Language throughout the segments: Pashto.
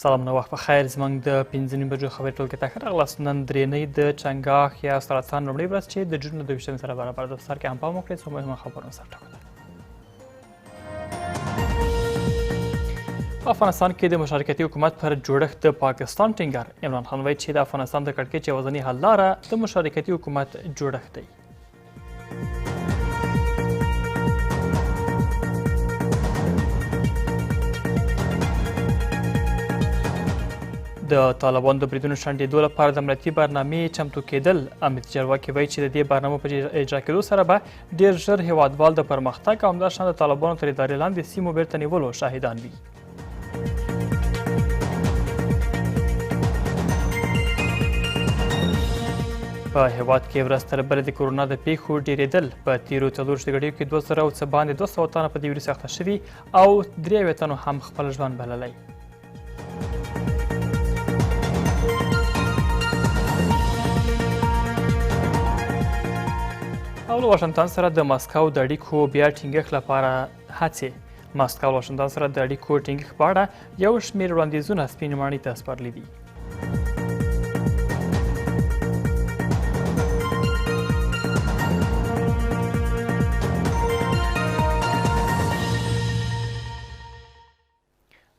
سلام نو وخت بخیر زموږ د 5 بجو خبري ټولګه ته ښه راغلاست. نن درېنۍ د چنګاښ یا سرطان لومړۍ ورځ چې د جون 22 سره برابر ده. په سر کې هم پام وکړئ څو مهمه خبرونه سره ټاکو. افغانستان کې د مشارکتي حکومت پر جوړښت د پاکستان ټینګار. عمران خان وایي چې د افغانستان د کړکېچ یوازینۍ حل لاره د مشارکتي حکومت جوړښت دی. د طالبانو د بریدونو شنډېدو لپاره د عملیاتي برنامې چمتو کېدل. امنیتي چارواکي وایي چې د دې برنامو په اجرا کېدو سره به ډېر ژر هیوادوال د پرمختګ او همداشان د طالبانو تر ادارې لاندې سیمو بیرته نیولو شاهدان وي. په هیواد کې ورځ تر بلې د کورونا د پیښو ډېرېدل. په تېرو 4 غړیو کې 2000 او څه باندې 200 تنه په دې ویروس اخته شوي او 3 تنو هم خپل ژوند بللی. او له واشنګټن سره د ماسکو د اړیکو بیا ټینګښت لپاره هڅې. ماسکو له واشنګټن سره د اړیکو ټینګښت په اړه یو شمېر وړاندیزونه سپینې ماڼۍ ته سپارلي دي.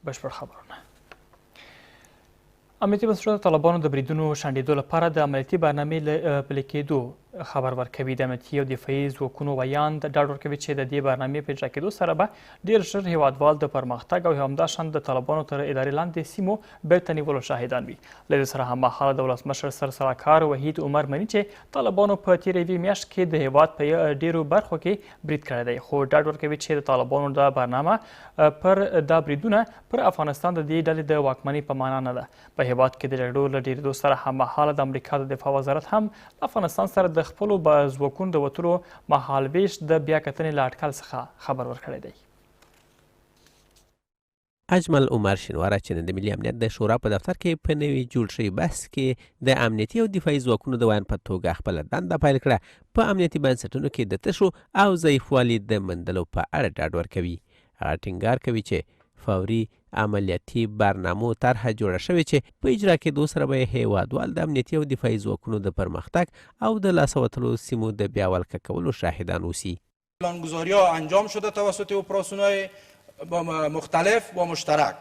بشپړ خبرونه. امنیتي بنسټونه د طالبانو د بریدونو شنډېدو لپاره د عملیاتي برنامې پلي کېدو خبر ورکوي. د امنیتي او دفاعي ځواکونو ویاند ډاډ ورکوي چې د دې برنامې په اجرا کېدو سره به ډېر ژر هیوادوال د پرمختګ او همداشان د طالبانو تر ادارې لاندې سیمو بیرته نیولو شاهدان وي. له دې سره هممهاله د ولسمشر سرسلاکار وحید عمر مني چې طالبانو په تېره یوې میاشت کې د هیواد په ډېرو برخو کې برید کړی دی. خو ډاډ ورکوي چې د طالبانو دا برنامه پر دا بریدونه پر افغانستان د دې ډلې د واکمنۍ په معنا نه ده. په هیواد کې د جګړو له ډېرېدو سره هممهاله د امریکا د دفاع وزارت هم افغانستان سره د خپلو ځواکونو د وتلو مهالویش د بیا کتنې له اټکل څخه خبر ورکړی دی. اجمل عمر شینواره چې د ملي امنیت د شورا په دفتر کې په نوي جوړ شوي بحث کې د امنیتي او دفاعي ځواکونو د ویاند په توګه خپله دنده پیل کړه. په امنیتي بنسټونو کې د تشو او ضعیفوالي د موندلو په اړه ډاډ ورکوي. هغه ټینګار کوي چې فوري عملیاتي برنامو طرحه جوړه شوې چې په اجرا کېدو سره به هیوادوال د امنیتي او دفاعي ځواکونو د پرمختګ او د لاسه وتلو سیمو د بیا ولکه کولو شاهدان اوسي. پلانگذاری‌ها انجام شده توسط اپراسیون‌های مختلف و مشترک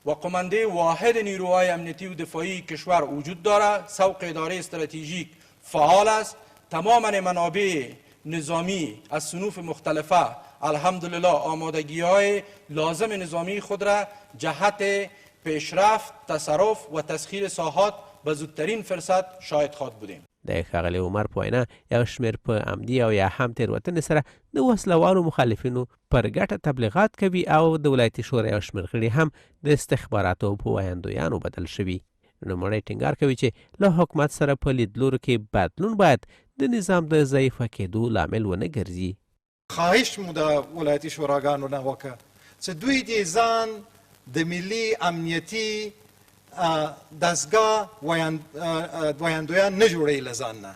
و کمانده واحد نیروهای امنیتی و دفاعی کشور وجود دارد. سوق اداره استراتژیک فعال است. تمام منابع نظامی از صنوف مختلفه الحمدلله آمادگی‌های لازم نظامی خود را جهت پیشرفت، تصرف و تسخیر ساحات به زودترین فرصت شاهد خواهد بودیم. د ښاغلي عمر په وینا یو شمېر په عمدي او یا هم تېروتنې سره د وسلوالو مخالفینو پر ګټه تبلیغات کوي او د ولایتي شورا یو شمېر غړي هم د استخباراتو په ویاندویانو بدل شوي. نوموړی ټینګار کوي چې له حکومت سره په لیدلورو کې بدلون باید د نظام د ضعیفه کېدو لامل ونه ګرځي. خواهش مو د ولایتي شوراګانو نه وکړه چې دوی دې ځان د ملي امنیتي دستګاه ویاندویان نه جوړوي له ځان نه.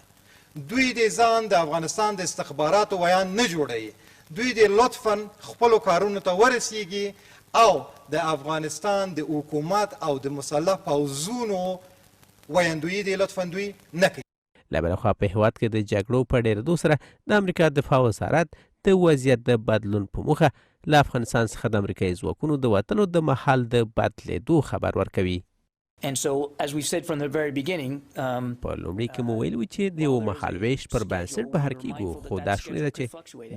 دوی دې ځان د افغانستان د استخباراتو ویان نه جوړوي. دوی دې لطفا خپلو کارونو ته ورسیږي او د افغانستان د حکومت او د مسلح پوځونو ویاندویي دې لطفا دوی نه کوي. له بله خوا په هېواد کې د جګړو په ډېرېدو سره د امریکا دفاع وزارت د وضعیت د بدلون په موخه له افغانستان څخه د امریکایي ځواکونو د وتلو د مهال د بدلېدو خبر ورکوي. And so, as we said from the very beginning, په لومړي کې مو ویل و چې د یو مهالویش پر بنسټ بهر کېږو، خو دا شونې ده چې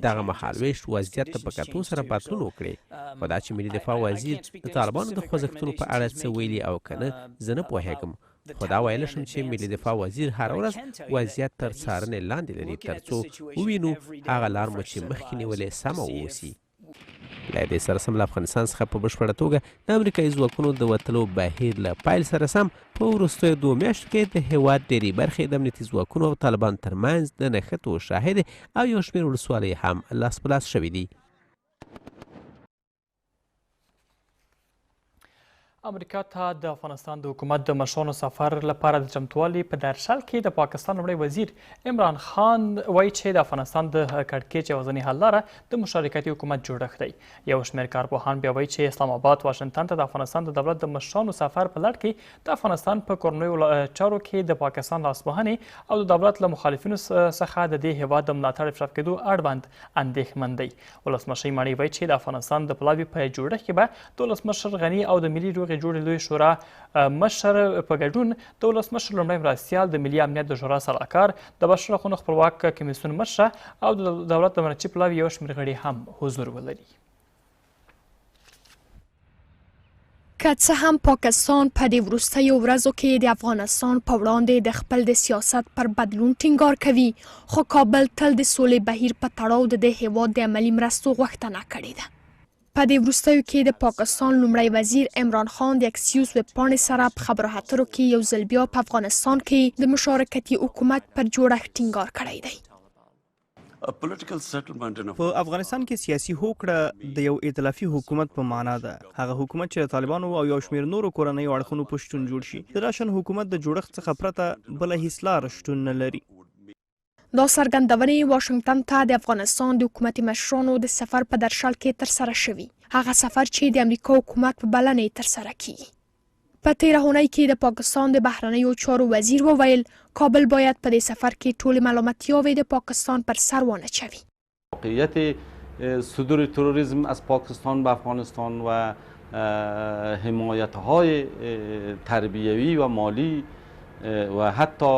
دغه مهالویش وضعیت ته په کتو سره بدلون وکړي. خو دا چې ملي دفاع وزیر د طالبانو د خوځښتونو په اړه څه ویلي او که نه زه نه پوهېږم. خو دا ویلی شم چې ملي دفاع وزیر هره ورځ وضعیت تر څارنې لاندې لري تر څو ووینو هغه لار مو چې مخکې نیولې سمه واوسي. له دې سره سم له افغانستان څخه په بشپړه توګه د امریکایي ځواکونو د وتلو بهیر له پیل سره سم په وروستیو 2 میاشتو کې د هېواد ډېرې برخې د امنیتي ځواکونو او طالبانو ترمنځ د نښتو شاهد او یو شمېر ولسوالۍ هم لاس په لاس شوي دي. امریکا ته د افغانستان د حکومت د مشرانو سفر لپاره د چمتووالي په درشل کې د پاکستان لومړی وزیر عمران خان وایي چې د افغانستان د کړکېچ یوازینۍ حل لاره د مشارکتي حکومت جوړښت دی. یو شمېر کارپوهان بیا وایي چې اسلام آباد واشنګټن ته د افغانستان د دولت د مشرانو سفر په لړ کې د افغانستان په کورنیو چارو کې د پاکستان لاسوهنې او د دولت له مخالفینو څخه د دې هېواد د ملاتړ افشا کېدو اړوند اندېښمن دی. ولسمشر ماڼۍ وایي چې د افغانستان د پلاوي په جوړښت کې به د ولسمشر غني او د ملي جوړې لوی شورا مشر په ګډون د ولسمشر لومړی مرستیال د ملي امنیت د شورا سلاکار د بشر حقونو خپلواک کمیسیون مشره او د دولت د مرچي پلاوي یو شمېر غړي هم حضور ولري. که څه هم پاکستان په دې وروستیو ورځو کې د افغانستان په وړاندې د خپل د سیاست پر بدلون ټینګار کوي، خو کابل تل د سولې بهیر په تړاو د دې هېواد د عملي مرستو غوښتنه کړې ده. په دې وروستیو کې د پاکستان لومړی وزیر عمران خان د اکسیوز ویبپاڼې سره په خبرو اترو کې یو ځل بیا په افغانستان کې د مشارکتي حکومت پر جوړښت ټینګار کړی دی. په افغانستان کې سیاسي هوکړه د یو ائتلافي حکومت په معنا ده. هغه حکومت چې د طالبانو او یو شمېر نورو کورنیو اړخونو په شتون جوړ شي. د راشن حکومت د جوړښت څخه پرته بله هیڅ لار شتون نه لري. دا څرګندونې واشنګټن ته د افغانستان د حکومتي مشرانو د سفر په درشل کې ترسره شوي. هغه سفر چې د امریکا حکومت په بلنې ترسره کیږي. په تېره اونۍ کې د پاکستان د بهرنیو چارو وزیر وویل کابل باید په دې سفر کې ټولې ملامتیاوې د پاکستان پر سر وانچوي. واقعیت صدور تروریسم از پاکستان به افغانستان و حمایت‌های تربیوی و مالی و حتی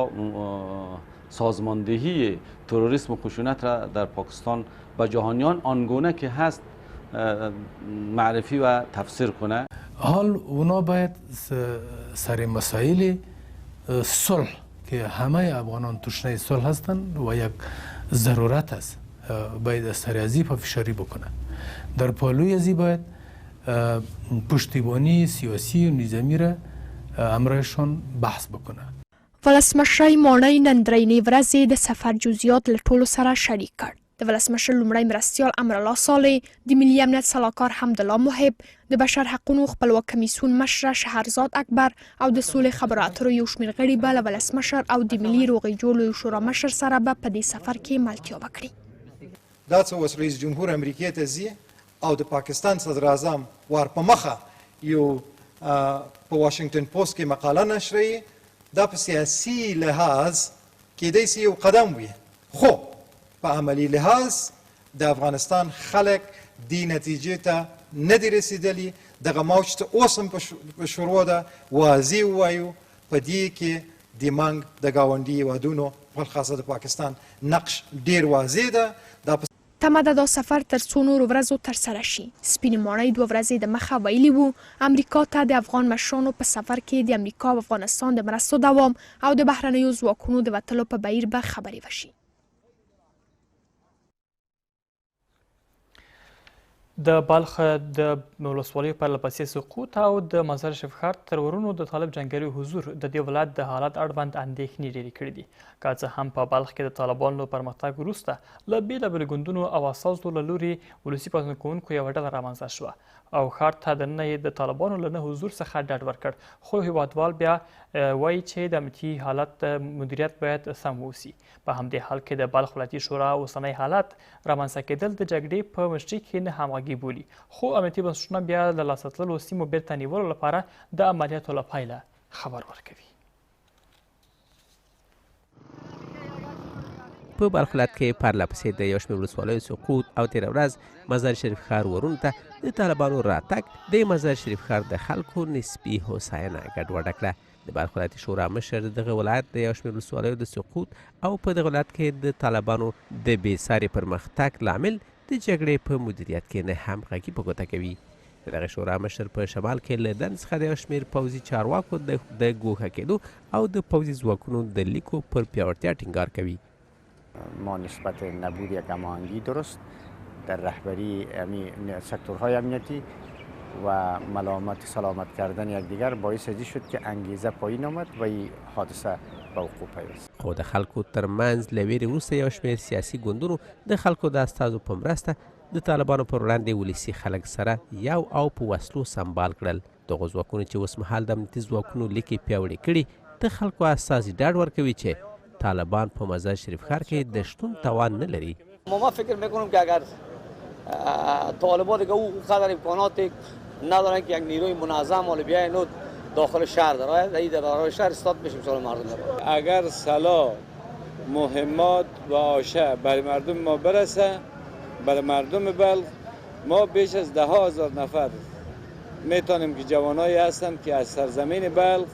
سازماندهی تروریسم و خشونت را در پاکستان به جهانیان آنگونه که هست معرفی و تفسیر کنه. حال اونا باید سر مسائل صلح که همه افغانان تشنه صلح هستند و یک ضرورت است باید از سر ازی پافشاری بکنه. در پالوی ازی باید پشتیبانی سیاسی و نظامی را امرایشان بحث بکنه. ولسمشر ماڼۍ نن درېنۍ ورځې د سفر جزئیات له ټولو سره شریک کړ. د ولسمشر لومړی مرستیال امرالله صالح، د ملي امنیت سلاکار حمدالله محب، د بشر حقونو خپلواک کمیسیون مشره شهرزاد اکبر او د سولې خبرو اترو یو شمېر غړي به له ولسمشر او د ملي روغې جوړې شورا مشر سره به په دې سفر کې ملتیا وکړي. دا څه اوس رئیس جمهور امریکې ته ځي او د پاکستان صدر اعظم ور په مخه یو په واشنګټن پوسټ کې مقاله نشروي. دا په سیاسي لحاظ کېدای سي یو قدم وي، خو په عملي لحاظ د افغانستان خلک دې نتیجې ته نه دي رسېدلي. دغه موج ته اوس هم په شروع ده واضح ووایو په دې کې د منګ د ګاونډي هېوادونو بالخاصه د پاکستان نقش ډېر واضح ده. تمه ده دا سفر تر څو نورو ورځو ترسره شي. سپینې ماڼۍ 2 ورځې د مخه ویلي وو امریکا ته د افغان مشرانو په سفر کې د امریکا او افغانستان د مرستو دوام او د بهرنیو ځواکونو د وتلو په بهیر به خبرې وشي. د بلخ د ولسوالیو پرله پسې سقوط او د مزار شریف ښار تر ورونو د طالب جنګیالیو حضور د دې ولایت د حالت اړوند اندېښنې ډېرې کړي دي. که څه هم په بلخ کې د طالبانو پرمختګ وروسته له بېلابېلو ګوندونو او اساسو له لورې ولسي پاڅون کوونکو یوه ډله رامنځته شوه او ښار ته دننه یې د طالبانو له نه حضور څخه ډاډ ورکړ. خو هېوادوال بیا وایي چې د امنیتي حالت مدیریت باید سم واوسي. په همدې حال کې د بلخ ولایتي شورا اوسنی حالت رامنځته کېدل د جګړې په مشرۍ کې نه همغږي بولي، خو امنیتي بنسټونه بیا د لاسه تللو سیمو بیرته نیولو لپاره د عملیاتو له پیله خبر ورکوي. په بلخ ولایت کې پرله پسې د یو شمېر ولسوالیو سقوط او تېره ورځ مزار شریف ښار ورونو ته د طالبانو راتګ د مزار شریف ښار د خلکو نسبي هوساینه ګډوډه کړه. د بلخ ولایتي شورا مشر دغه ولایت د یو شمېر ولسوالیو د سقوط او په دغه ولایت کې د طالبانو د بېساري پرمختګ لامل د جګړې په مدیریت کې نه همغږي په ګوته کوي. د دغه شورا مشر په شمال کې له دند څخه د یو شمېر پوځي چارواکو د ګوښه کېدو او د پوځي ځواکونو د لیکو پر پیاوړتیا ټینګار کوي. ما نسبت نبود یک هماهنگی درست در رهبری سکتورهای امنیتی و ملامت سلامت کردن یکدیگر باعث ازی شد که انگیزه پایین آمد و این حادثه به وقوع پیوست. خو د خلکو ترمنځ له ویرې وروسته یو شمېر سیاسي ګوندونو د خلکو د استازو په مرسته د طالبانو پر وړاندې ولسي خلک سره یو او په وسلو سمبال کړل. دغو ځواکونو چې اوسمهال د امنیتي ځواکونو لیکې پیاوړې کړي د خلکو اساسي ډاډ ورکوي چې طالبان په مزار شریف ښار کې د شتون توان نه لري. ما فکر میکنم که اگر طالبان که او قدر امکانات ندارن که یک نیروی منظم حالا بیاین و داخل شهر داره این برای شهر استاد بشیم سال مردم داره. اگر سلاح مهمات و آشه برای مردم ما برسه، برای مردم بلخ ما بیش از 10,000 نفر میتونیم که جوانایی هستن که از سرزمین بلخ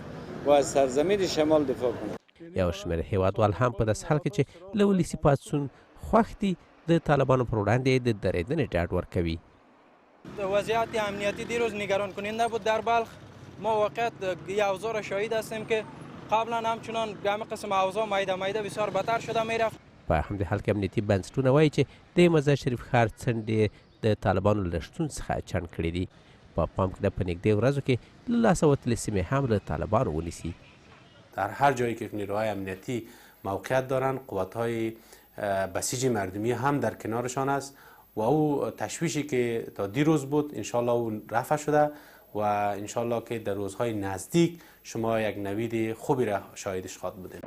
و از سرزمین شمال دفاع کنند. یو شمېر هیوادوال هم په داسې حال کې چې له ولسي پاڅون خوښ دي د طالبانو پر وړاندې د درېدنې ډاډ ورکوي. وضعیت امنیتی دیروز نگران کننده بود در بلخ. ما واقعیت یه اوضاع شاهد هستیم که قبلا همچنان همه قسم اوضاع میده بسیار بدتر شده میرفت. په همدې حال کې امنیتي بنسټونه وایي چې د مزار شریف ښار څنډې د طالبانو له شتون څخه چڼ کړي دي. په پام کې ده په نږدې ورځو کې له لاسه وتلې سیمې هم له طالبانو ونیسي. در هر جایی که نیروهای امنیتی موقعیت دارند قوت‌های بسیج مردمی هم در کنارشان است و او تشویشی که تا دیروز بود انشالله او رفع شده و انشالله که در روزهای نزدیک شما یک نوید خوبی را شاهدش خواهد بودیم.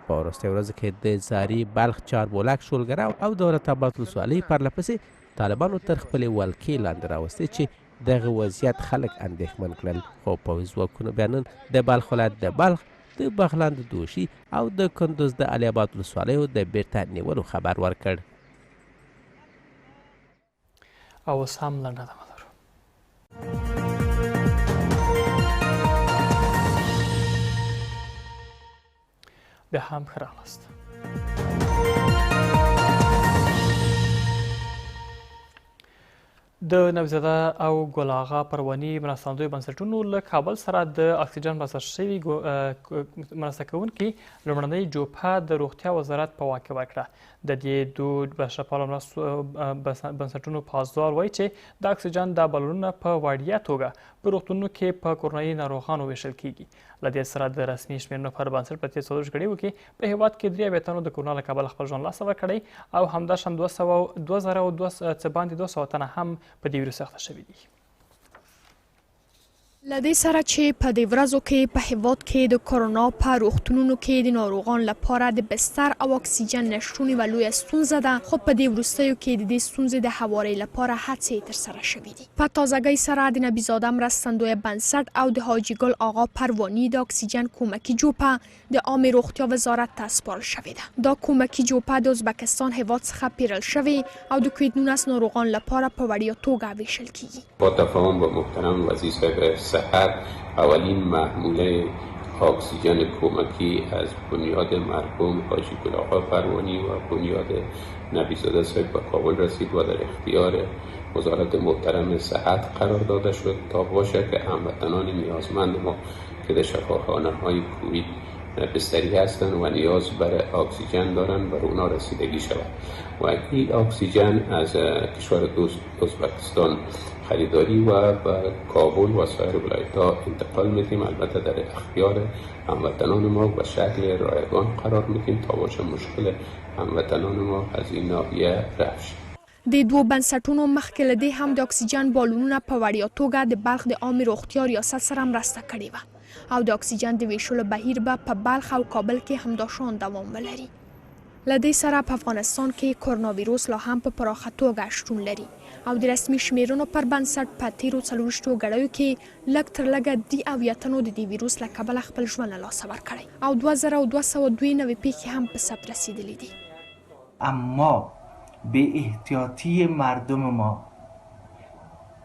په وروستۍ ورځو کې د زاری بلخ چاربولک شولګره او دولت آباد ولسوالۍ پرله پسې طالبانو تر خپلې ولکې لاندې راوستې چې دغه وضعیت خلک اندېښمن کړل. خو پوځي ځواکونو بیا نن د بلخ ولایت د بلخ د بغلان د دوشي او د کندوز د علي آباد ولسوالیو د بیرته نیولو خبر ورکړ. او اوس هم لنډه دمه لرو. بیا هم ښه راغلاست. د نوزاده او ګل اغا پرواني مرستندوی بنسټونو له کابل سره د اکسیجن مرسته شوي مرسته کوونکي لومړنۍ جوپه د روغتیا وزارت په واک کې ورکړه. د دې دوه بشرپالو مرستو بنسټونو پاسدار وایي چې د اکسیجن د بلونونه په وړیا توګه په روغتونونو کې په کورنۍ ناروغانو ویشل کیږي. له دې سره د رسمي شمېرنو پر بنسټ په تېر څلوېښت کړیو کې په هېواد کې 3 تنو د کرونا له کبله خپل ژوند لاسته ورکړی او همداشان 2002 څه باندې 200 تنه هم په دې ویروس اخته شوي دي. له دې سره چې په دې ورځو کې په هېواد کې د کرونا په روغتونونو کې د ناروغانو لپاره د بستر او اکسیجن نشتون یوه لویه ستونزه ده، خو په دې وروستیو کې د دې ستونزې د هوارۍ لپاره هڅې ترسره شوي دي. په تازګۍ سره د نبیزاده مرستندوی بنسټ او د حاجي ګل آغا پرواني د اکسیجن کومکي جوپه د عامې روغتیا وزارت ته سپارل شوې ده. دا کومکي جوپه د ازبکستان هېواد څخه پیرل شوې او د کووید-19 ناروغانو لپاره په وړیا توګه ویشل کیږي. با تفاهم با محترم وزیر صاحب صحت اولین محموله اکسیژن کمکی از بنیاد مرحوم حاجی گل آقا پروانی و بنیاد نبیزاده صاحب به کابل رسید و در اختیار وزارت محترم صحت قرار داده شد تا باشه که هموطنان نیازمند ما که در شفاخانه‌های کووید بستری هستند و نیاز برای اکسیژن دارند بر اونا رسیدگی شود و این اکسیژن از کشور دوست ازبکستان خریداری و به کابل و سایر ولایت‌ها انتقال میدیم. البته در اختیار هموطنان ما به شکل رایگان قرار میدیم تا باشه مشکل هموطنان ما از این ناحیه رفع شد. د دوو بنسټونو مخکې له دې هم د اکسیجن بالونونه په وړیا توګه د بلخ د عامې روغتیا ریاست سره مرسته کړې وه او د اکسیجن د ویشلو بهیر به په بلخ او کابل کې همداشان دوام ولري. له دې سره په افغانستان کې کرونا ویروس لا هم په پراخه توګه شتون لري او د رسمي شمیرنو پر بنسټ په تیرو 40 غړیو کې لږ تر لږه 30 تنو د دې ویروس له کبله خپل ژوند له لاسه ورکړی او 2202 نوې پیښې هم په ثبت رسیدلې دي. اما به احتیاطی مردم ما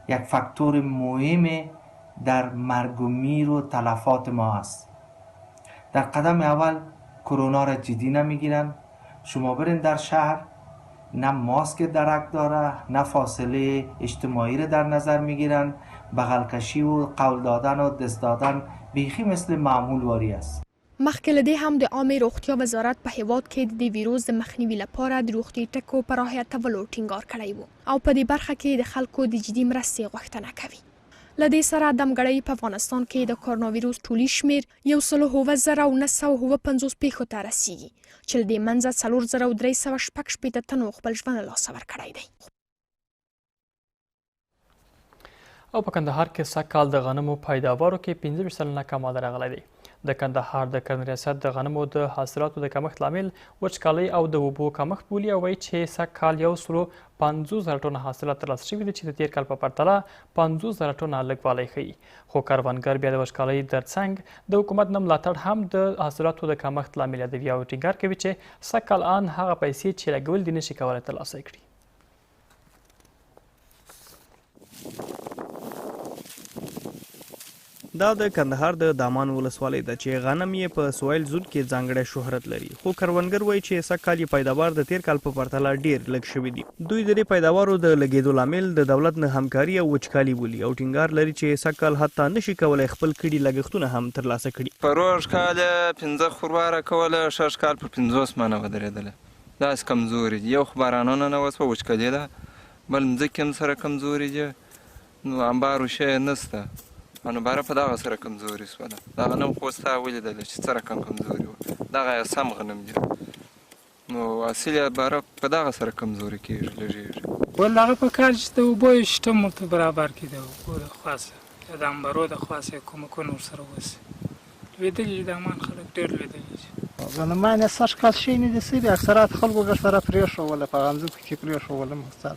یک فاکتور مهم در مرگ و میر و تلفات ما است. در قدم اول کرونا را جدی نمیگیرن. شما برین در شهر نه ماسک درک داره نه فاصله اجتماعی را در نظر میگیرن، بغل کشی و قول دادن و دست دادن بیخی مثل معمول واری است. مخکې له دې هم د عامې روغتیا وزارت په هېواد کې د دې ویروس د مخنیوي لپاره د روغتي ټکو پراختولو ټینګار کړی و او په دې برخه کې د خلکو د جدي مرستې غوښتنه کوي. له دې سره دمګړۍ په افغانستان کې د کرونا ویروس ټولي شمېر 109,950 پیښو ته رسیږي چې له دې منځه 4,366 تنو خپل ژوند له لاسه ورکړی دی. او په کندهار کې سږکال د غنمو پیداوارو کې 25 سلنه کموالی راغلی دی. د کندهار د کرنې ریاست د غنمو د حاصلاتو د کمښت لامل وچکالۍ او د اوبو کمښت بولي او وایي چې سږکال 150,000 ټنه حاصلات ترلاسه شوي دي چې د تېر کال په پرتله 50,000 ټنه لږوالی ښیي. خو کروندګر بیا د وچکالۍ ترڅنګ د حکومت نه ملاتړ هم د حاصلاتو د کمښت لامل یادوي او ټینګار کوي چې سږکال ان هغه پیسې چې لګول دي نشي کولی ترلاسه کړي. دا د کندهار د دامان ولسوالۍ ده چې غنم یې په سویل زون کې ځانګړی شهرت لري، خو کروندګر وایي چې سږکال یې پیداوار د تیر کال په پرتله ډیر لږ شوي دي. دوی د دې پیداوارو د لګېدو لامل د دولت نه همکاري او وچکالي بولي او ټینګار لري چې سږکال حتی نشي کولی خپل کړي لګښتونه هم ترلاسه کړي. په روژ کال یې 15 خروار کوله، شش کال په 50 منه ودرېدله. داسې کمزوري دي. یو خو بارانونه نه اوس په وچکالي ده، بل مځکې هم سره کمزوري دي، نو انبار و شی نسته، نو باره په دغه سره کمزوري شوله. دا غنم خو ستا ولیدله چې څه رقم کمزوري وه، دغه یې سم غنم دي، نو حاصل یې باره په دغه سره کمزوري کېږي، لږېږي. والله هغه په کار چې د اوبو شتم ورته برابر کړي، د اوبو د خواڅه د انبارو د خواڅه کومکونه ورسره وشي. لوېدلي دي د امان خلک ډېر لوېدلي دي. غنمان یې سږ کال شوي نه دي سوي، اکثرات خلکو ګټ سره پرېښوله، په غمځکو کې پرېښوله مقصد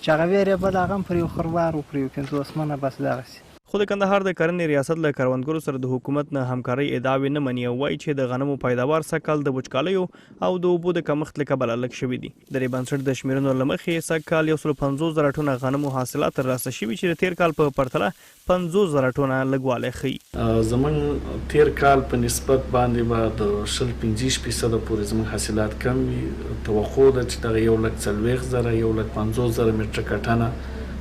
چې هغه ویرې بل هغه هم پر یو خروار و پر یو 50 منه بس دغسې. خو د کندهار د کرنې ریاست له کروندګرو سره د حکومت نه همکارۍ ادعاوې نه مني او وایي چې د غنمو پیداوار سږکال د وچکالیو او د اوبو د کمښت له کبله لږ شوي دي. د دې بنسټ د شمیرنو له مخې سږکال 150,000 ټنه غنمو حاصلات ترلاسه شوي چې د تیر کال په پرتله 50,000 ټنه لږوالی ښیي. زموږ تیر کال په نسبت باندې به د 25% پورې زموږ حاصلات کم وي. توقع ده چې دغه 140,000 150,000 متره ټنه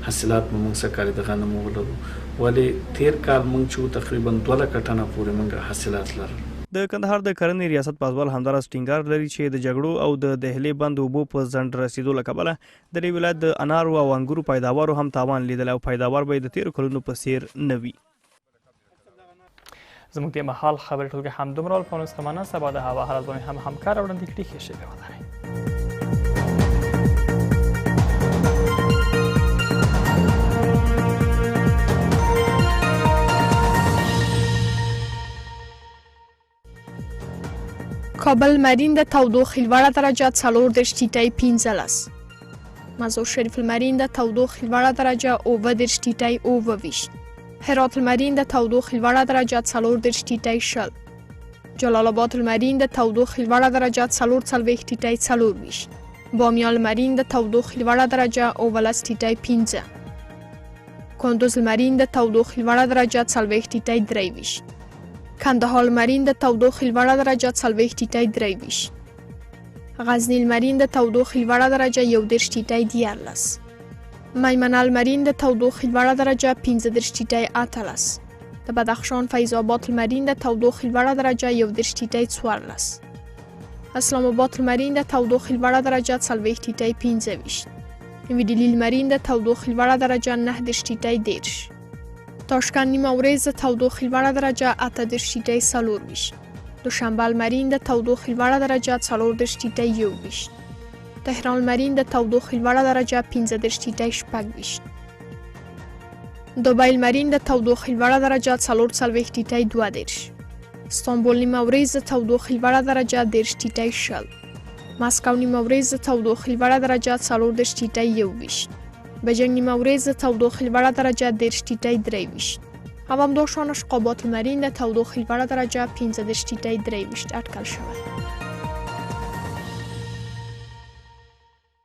حاصلات موږ سږکال د غنمو ولرو، ولې تیر کال موږ چې تقریبا 2 لکه ټنه پورې موږ حاصلات لرل. د کندهار د کرنې ریاست پازوال همداراز ټینګار لري چې د جګړو او د دهلې بند اوبو په ځنډ رسیدو له کبله د دې ولایت د انارو او انګورو پیداوارو هم تاوان لیدلی او پیداوار به د تیرو کلونو په څیر نه وي. زموږ د مهال خبري ټولګه همدومره ول. په نوستمانه سبا د هوا حالت باندې هم همکار وړاندې کړي. ښې شپې ولرئ. کابل مرین د تودوخې لوړه درجه 4.15. مزار شریف المرین د تودوخې لوړه درجه 9.20. هرات المرین د تودوخې لوړه درجه 4.20. جلال آباد المرین د تودوخې لوړه درجه 4.24. بامیان المرین د تودوخې لوړه درجه 9.15. کندوز المرین د تودوخې لوړه درجه 4.23. کندهار المرین د تودوخې لوړه درجه 4.23. غزنی المرین د تودوخې لوړه درجه 1.14. میمنه المرین د تودوخې لوړه درجه 15.18. د بدخشان فیض آباد المرین د تودوخې لوړه درجه 1.14. اسلام آباد المرین د تودوخې لوړه درجه 4.15. ویډیلی المرین د تودوخې لوړه درجه 9.10. تاشکند نیمه ورځ د تودوخې لوړه درجه 8.4. دوشنبه المرین د تودوخې لوړه درجه 4.21. تهران المرین د تودوخې لوړه درجه 15.6. دوبی المرین د تودوخې لوړه درجه 4.42. استانبول نیمه ورځ د تودوخې لوړه درجه 10.0. مسکو نیمه ورځ د تودوخې لوړه درجه 4.21. بجنگ نیمه ورځ د تودوخې لوړه درجه 10.23. او همداشان اشقابات المرین د تودوخې لوړه درجه 15.23 اټکل شوی.